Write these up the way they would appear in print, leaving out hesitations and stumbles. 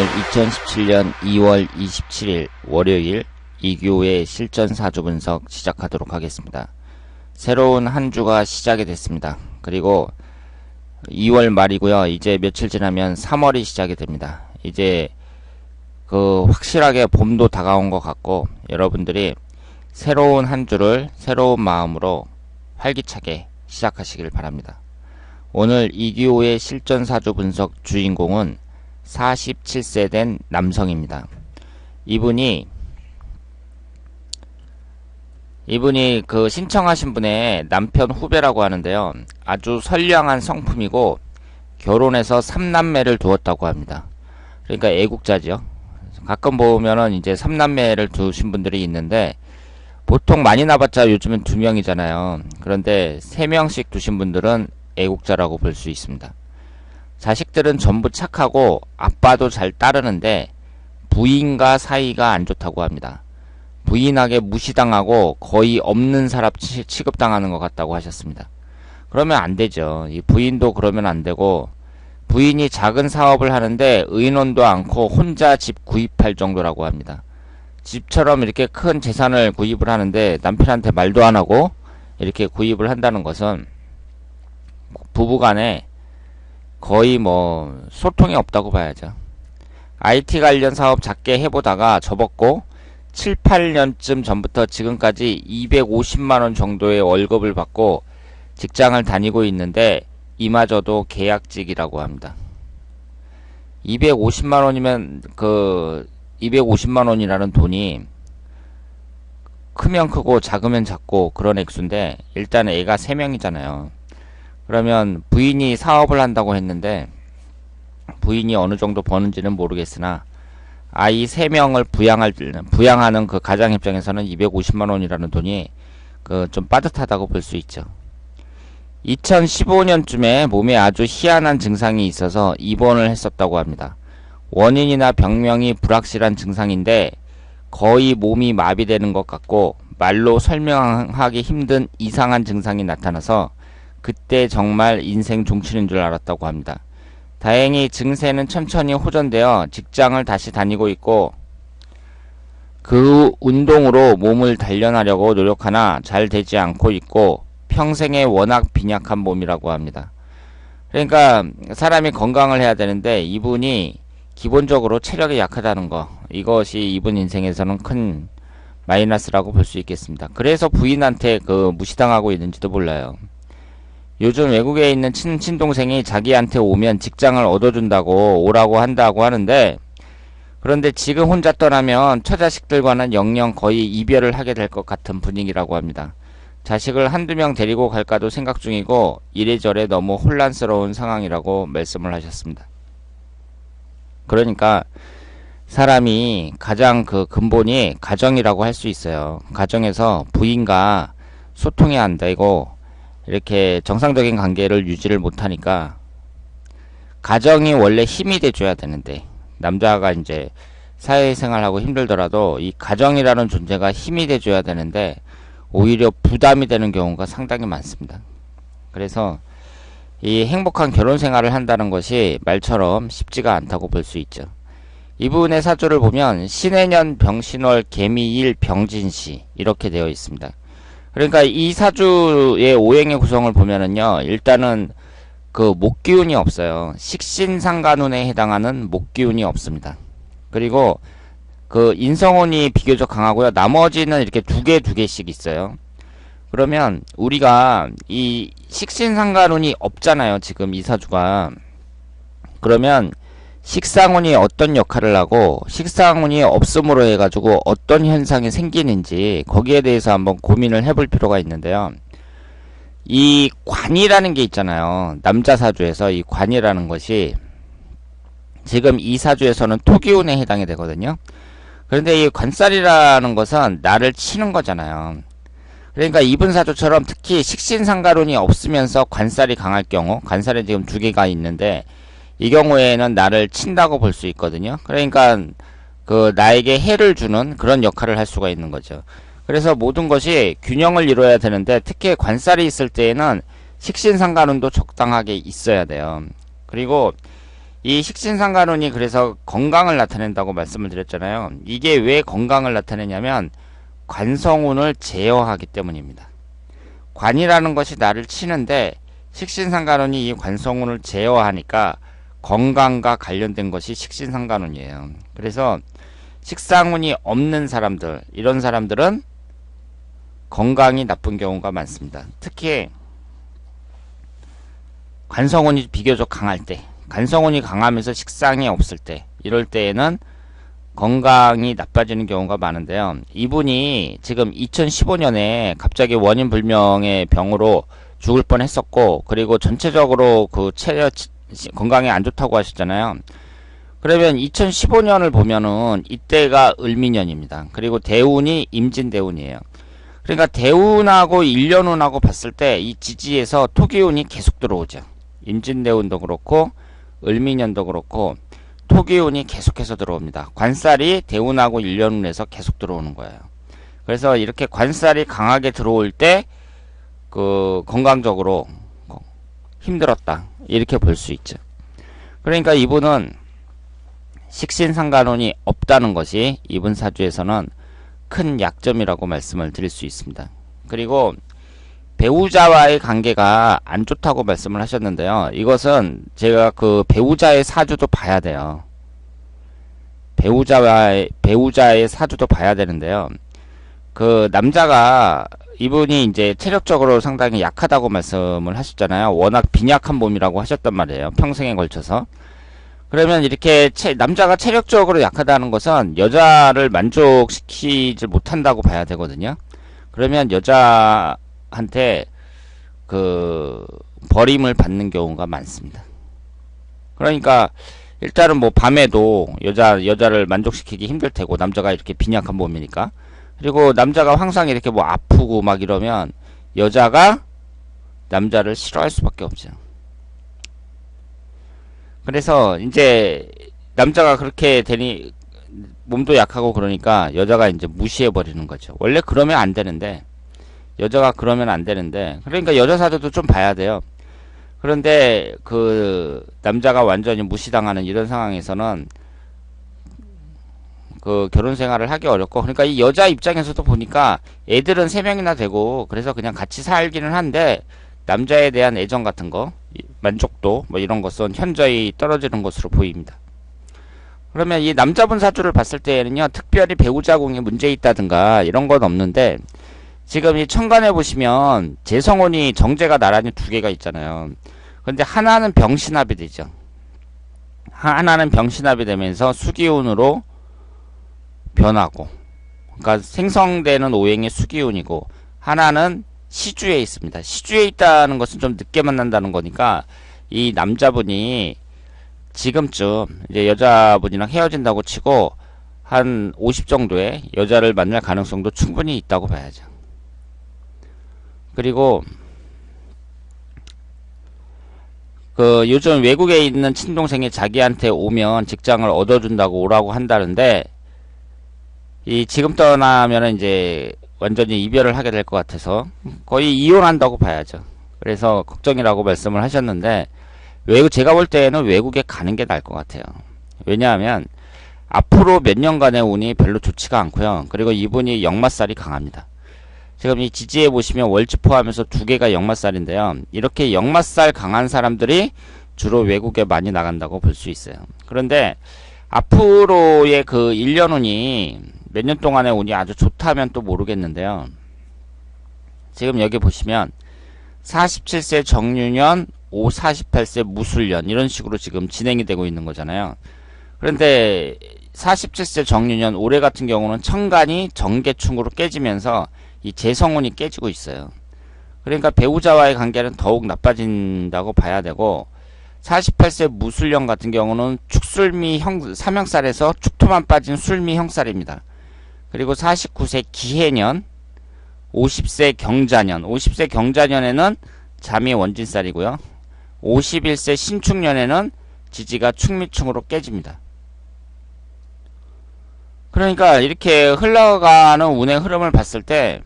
2017년 2월 27일 월요일 이규호의 실전 4주 분석 시작하도록 하겠습니다. 새로운 한 주가 시작이 됐습니다. 그리고 2월 말이고요. 이제 며칠 지나면 3월이 시작이 됩니다. 이제 확실하게 봄도 다가온 것 같고, 여러분들이 새로운 한 주를 새로운 마음으로 활기차게 시작하시길 바랍니다. 오늘 이규호의 실전 4주 분석 주인공은 47세 된 남성입니다. 이분이 신청하신 분의 남편 후배라고 하는데요. 아주 선량한 성품이고 결혼해서 3남매를 두었다고 합니다. 그러니까 애국자죠. 가끔 보면은 이제 3남매를 두신 분들이 있는데, 보통 많이 나봤자 요즘은 2명이잖아요. 그런데 3명씩 두신 분들은 애국자라고 볼 수 있습니다. 자식들은 전부 착하고 아빠도 잘 따르는데 부인과 사이가 안 좋다고 합니다. 부인에게 무시당하고 거의 없는 사람 취급당하는 것 같다고 하셨습니다. 그러면 안 되죠. 이 부인도 그러면 안 되고, 부인이 작은 사업을 하는데 의논도 않고 혼자 집 구입할 정도라고 합니다. 집처럼 이렇게 큰 재산을 구입을 하는데 남편한테 말도 안 하고 이렇게 구입을 한다는 것은 부부간에 거의 소통이 없다고 봐야죠. IT 관련 사업 작게 해보다가 접었고 7, 8년쯤 전부터 지금까지 250만원 정도의 월급을 받고 직장을 다니고 있는데 이마저도 계약직이라고 합니다. 250만원이면 250만원이라는 돈이 크면 크고 작으면 작고 그런 액수인데, 일단 애가 3명이잖아요. 그러면 부인이 사업을 한다고 했는데 부인이 어느 정도 버는지는 모르겠으나 아이 3명을 부양하는 그 가장 입장에서는 250만원이라는 돈이 좀 빠듯하다고 볼 수 있죠. 2015년쯤에 몸에 아주 희한한 증상이 있어서 입원을 했었다고 합니다. 원인이나 병명이 불확실한 증상인데 거의 몸이 마비되는 것 같고 말로 설명하기 힘든 이상한 증상이 나타나서 그때 정말 인생 종치는 줄 알았다고 합니다. 다행히 증세는 천천히 호전되어 직장을 다시 다니고 있고 그 운동으로 몸을 단련하려고 노력하나 잘 되지 않고 있고 평생에 워낙 빈약한 몸이라고 합니다. 그러니까 사람이 건강을 해야 되는데 이분이 기본적으로 체력이 약하다는 거, 이것이 이분 인생에서는 큰 마이너스라고 볼 수 있겠습니다. 그래서 부인한테 무시당하고 있는지도 몰라요. 요즘 외국에 있는 친동생이 자기한테 오면 직장을 얻어준다고 오라고 한다고 하는데, 그런데 지금 혼자 떠나면 처자식들과는 영영 거의 이별을 하게 될 것 같은 분위기라고 합니다. 자식을 한두 명 데리고 갈까도 생각 중이고 이래저래 너무 혼란스러운 상황이라고 말씀을 하셨습니다. 그러니까 사람이 가장 근본이 가정이라고 할 수 있어요. 가정에서 부인과 소통이 안 되고 이렇게 정상적인 관계를 유지를 못하니까, 가정이 원래 힘이 돼줘야 되는데, 남자가 이제 사회생활하고 힘들더라도 이 가정이라는 존재가 힘이 돼줘야 되는데 오히려 부담이 되는 경우가 상당히 많습니다. 그래서 이 행복한 결혼 생활을 한다는 것이 말처럼 쉽지가 않다고 볼 수 있죠. 이분의 사주를 보면 신해년 병신월 개미일 병진시 이렇게 되어 있습니다. 그러니까 이 사주의 오행의 구성을 보면은요, 일단은 목기운이 없어요. 식신상간운에 해당하는 목기운이 없습니다. 그리고 인성운이 비교적 강하고요. 나머지는 이렇게 두 개씩 있어요. 그러면 우리가 이 식신상간운이 없잖아요, 지금 이 사주가. 그러면 식상운이 어떤 역할을 하고 식상운이 없음으로 해가지고 어떤 현상이 생기는지 거기에 대해서 한번 고민을 해볼 필요가 있는데요. 이 관이라는 게 있잖아요. 남자 사주에서 이 관이라는 것이 지금 이 사주에서는 토기운에 해당이 되거든요. 그런데 이 관살이라는 것은 나를 치는 거잖아요. 그러니까 이분 사주처럼 특히 식신상가론이 없으면서 관살이 강할 경우, 관살이 지금 2개가 있는데 이 경우에는 나를 친다고 볼 수 있거든요. 그러니까 나에게 해를 주는 그런 역할을 할 수가 있는 거죠. 그래서 모든 것이 균형을 이루어야 되는데, 특히 관살이 있을 때에는 식신상간운도 적당하게 있어야 돼요. 그리고 이 식신상간운이 그래서 건강을 나타낸다고 말씀을 드렸잖아요. 이게 왜 건강을 나타내냐면 관성운을 제어하기 때문입니다. 관이라는 것이 나를 치는데 식신상간운이 이 관성운을 제어하니까 건강과 관련된 것이 식신상간운이에요. 그래서 식상운이 없는 사람들, 이런 사람들은 건강이 나쁜 경우가 많습니다. 특히 관성운이 비교적 강할 때, 관성운이 강하면서 식상이 없을 때, 이럴 때에는 건강이 나빠지는 경우가 많은데요. 이분이 지금 2015년에 갑자기 원인 불명의 병으로 죽을 뻔했었고, 그리고 전체적으로 그 건강이 안 좋다고 하셨잖아요. 그러면 2015년을 보면은 이때가 을미년입니다. 그리고 대운이 임진대운이에요. 그러니까 대운하고 일년운하고 봤을 때 이 지지에서 토기운이 계속 들어오죠. 임진대운도 그렇고 을미년도 그렇고 토기운이 계속해서 들어옵니다. 관살이 대운하고 일년운에서 계속 들어오는 거예요. 그래서 이렇게 관살이 강하게 들어올 때 그 건강적으로 힘들었다, 이렇게 볼 수 있죠. 그러니까 이분은 식신상간운이 없다는 것이 이분 사주에서는 큰 약점이라고 말씀을 드릴 수 있습니다. 그리고 배우자와의 관계가 안 좋다고 말씀을 하셨는데요. 이것은 제가 그 배우자의 사주도 봐야 돼요. 배우자의 사주도 봐야 되는데요. 그 남자가, 이분이 이제 체력적으로 상당히 약하다고 말씀을 하셨잖아요. 워낙 빈약한 몸이라고 하셨단 말이에요. 평생에 걸쳐서. 그러면 이렇게 남자가 체력적으로 약하다는 것은 여자를 만족시키지 못한다고 봐야 되거든요. 그러면 여자한테 그 버림을 받는 경우가 많습니다. 그러니까 일단은 뭐 밤에도 여자를 만족시키기 힘들 테고, 남자가 이렇게 빈약한 몸이니까. 그리고 남자가 항상 이렇게 뭐 아프고 막 이러면 여자가 남자를 싫어할 수밖에 없죠. 그래서 이제 남자가 그렇게 되니 몸도 약하고 그러니까 여자가 이제 무시해 버리는 거죠. 원래 그러면 안 되는데, 여자가 그러면 안 되는데, 그러니까 여자 사주도 좀 봐야 돼요. 그런데 그 남자가 완전히 무시당하는 이런 상황에서는 그 결혼 생활을 하기 어렵고, 그러니까 이 여자 입장에서도 보니까 애들은 3명이나 되고 그래서 그냥 같이 살기는 한데 남자에 대한 애정 같은 거, 만족도 뭐 이런 것은 현저히 떨어지는 것으로 보입니다. 그러면 이 남자분 사주를 봤을 때는요, 특별히 배우자궁에 문제 있다든가 이런 건 없는데, 지금 이 천간에 보시면 재성운이 정제가 나란히 2개가 있잖아요. 근데 하나는 병신합이 되죠. 하나는 병신합이 되면서 수기운으로 변하고, 그러니까 생성되는 오행이 수기운이고, 하나는 시주에 있습니다. 시주에 있다는 것은 좀 늦게 만난다는 거니까 이 남자분이 지금쯤 이제 여자분이랑 헤어진다고 치고 한 50 정도의 여자를 만날 가능성도 충분히 있다고 봐야죠. 그리고 그 요즘 외국에 있는 친동생이 자기한테 오면 직장을 얻어준다고 오라고 한다는데, 이 지금 떠나면은 이제 완전히 이별을 하게 될 것 같아서 거의 이혼한다고 봐야죠. 그래서 걱정이라고 말씀을 하셨는데, 제가 볼 때는 외국에 가는 게 나을 것 같아요. 왜냐하면 앞으로 몇 년간의 운이 별로 좋지가 않고요. 그리고 이분이 역마살이 강합니다. 지금 이 지지에 보시면 월지 포함해서 2개가 역마살인데요. 이렇게 역마살 강한 사람들이 주로 외국에 많이 나간다고 볼 수 있어요. 그런데 앞으로의 그 1년운이 몇 년 동안의 운이 아주 좋다면 또 모르겠는데요. 지금 여기 보시면 47세 정유년, 48세 무술년, 이런 식으로 지금 진행이 되고 있는 거잖아요. 그런데 47세 정유년, 올해 같은 경우는 천간이 정계충으로 깨지면서 이 재성운이 깨지고 있어요. 그러니까 배우자와의 관계는 더욱 나빠진다고 봐야 되고, 48세 무술년 같은 경우는 축술미 삼형살에서 축토만 빠진 술미 형살입니다. 그리고 49세 기해년, 50세 경자년, 50세 경자년에는 잠이 원진살이고요. 51세 신축년에는 지지가 축미충으로 깨집니다. 그러니까 이렇게 흘러가는 운의 흐름을 봤을 때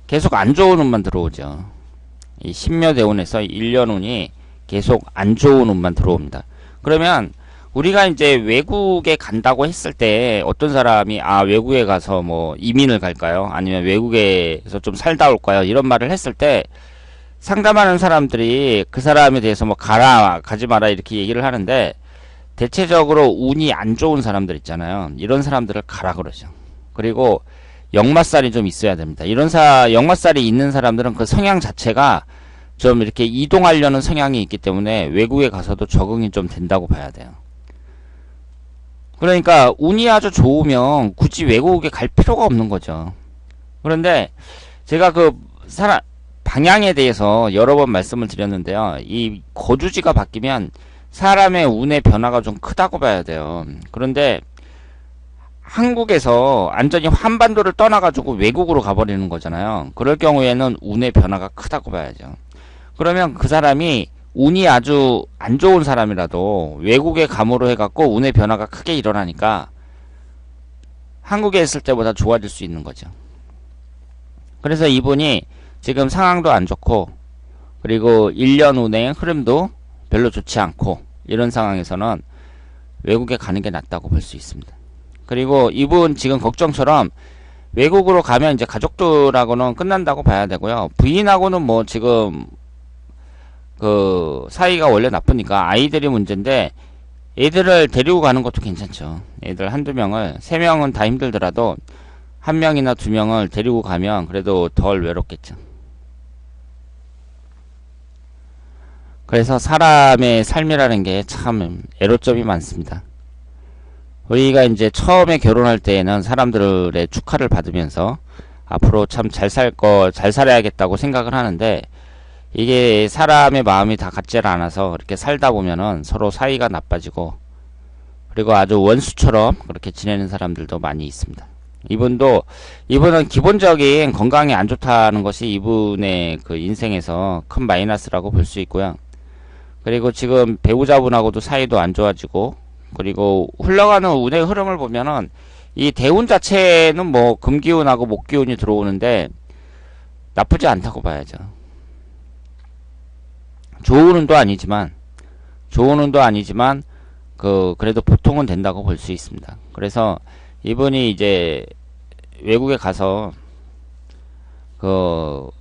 계속 안 좋은 운만 들어오죠. 이 신묘대운에서 1년 운이 계속 안 좋은 운만 들어옵니다. 그러면 우리가 이제 외국에 간다고 했을 때 어떤 사람이 외국에 가서 뭐 이민을 갈까요? 아니면 외국에서 좀 살다 올까요? 이런 말을 했을 때 상담하는 사람들이 그 사람에 대해서 뭐 가지 마라 이렇게 얘기를 하는데 대체적으로 운이 안 좋은 사람들 있잖아요. 이런 사람들을 가라 그러죠. 그리고 역마살이 좀 있어야 됩니다. 역마살이 있는 사람들은 그 성향 자체가 좀 이렇게 이동하려는 성향이 있기 때문에 외국에 가서도 적응이 좀 된다고 봐야 돼요. 그러니까 운이 아주 좋으면 굳이 외국에 갈 필요가 없는 거죠. 그런데 제가 방향에 대해서 여러 번 말씀을 드렸는데요. 이 거주지가 바뀌면 사람의 운의 변화가 좀 크다고 봐야 돼요. 그런데 한국에서 완전히 한반도를 떠나가지고 외국으로 가버리는 거잖아요. 그럴 경우에는 운의 변화가 크다고 봐야죠. 그러면 그 사람이 운이 아주 안 좋은 사람이라도 외국에 감으로 해갖고 운의 변화가 크게 일어나니까 한국에 있을 때보다 좋아질 수 있는 거죠. 그래서 이분이 지금 상황도 안 좋고 그리고 1년 운의 흐름도 별로 좋지 않고 이런 상황에서는 외국에 가는 게 낫다고 볼 수 있습니다. 그리고 이분 지금 걱정처럼 외국으로 가면 이제 가족들하고는 끝난다고 봐야 되고요. 부인하고는 뭐 지금 그 사이가 원래 나쁘니까 아이들이 문제인데 애들을 데리고 가는 것도 괜찮죠. 애들 한두 명을, 3명은 다 힘들더라도 1명이나 2명을 데리고 가면 그래도 덜 외롭겠죠. 그래서 사람의 삶이라는 게 참 애로점이 많습니다. 우리가 이제 처음에 결혼할 때에는 사람들의 축하를 받으면서 앞으로 참 잘 살아야겠다고 생각을 하는데 이게 사람의 마음이 다 같질 않아서 그렇게 살다 보면은 서로 사이가 나빠지고 그리고 아주 원수처럼 그렇게 지내는 사람들도 많이 있습니다. 이분은 기본적인 건강이 안 좋다는 것이 이분의 그 인생에서 큰 마이너스라고 볼 수 있고요. 그리고 지금 배우자분하고도 사이도 안 좋아지고 그리고 흘러가는 운의 흐름을 보면은 이 대운 자체는 뭐 금기운하고 목기운이 들어오는데 나쁘지 않다고 봐야죠. 좋은 운도 아니지만 그래도 보통은 된다고 볼 수 있습니다. 그래서 이분이 이제 외국에 가서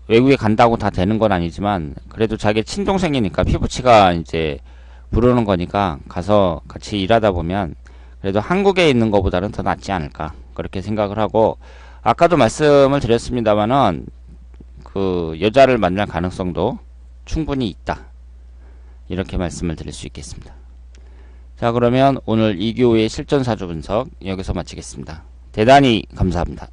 외국에 간다고 다 되는 건 아니지만 그래도 자기 친동생이니까 피부치가 이제 부르는 거니까 가서 같이 일하다 보면 그래도 한국에 있는 것보다는 더 낫지 않을까 그렇게 생각을 하고 아까도 말씀을 드렸습니다만은 그 여자를 만날 가능성도 충분히 있다 이렇게 말씀을 드릴 수 있겠습니다. 자, 그러면 오늘 이교의 실전사주 분석 여기서 마치겠습니다. 대단히 감사합니다.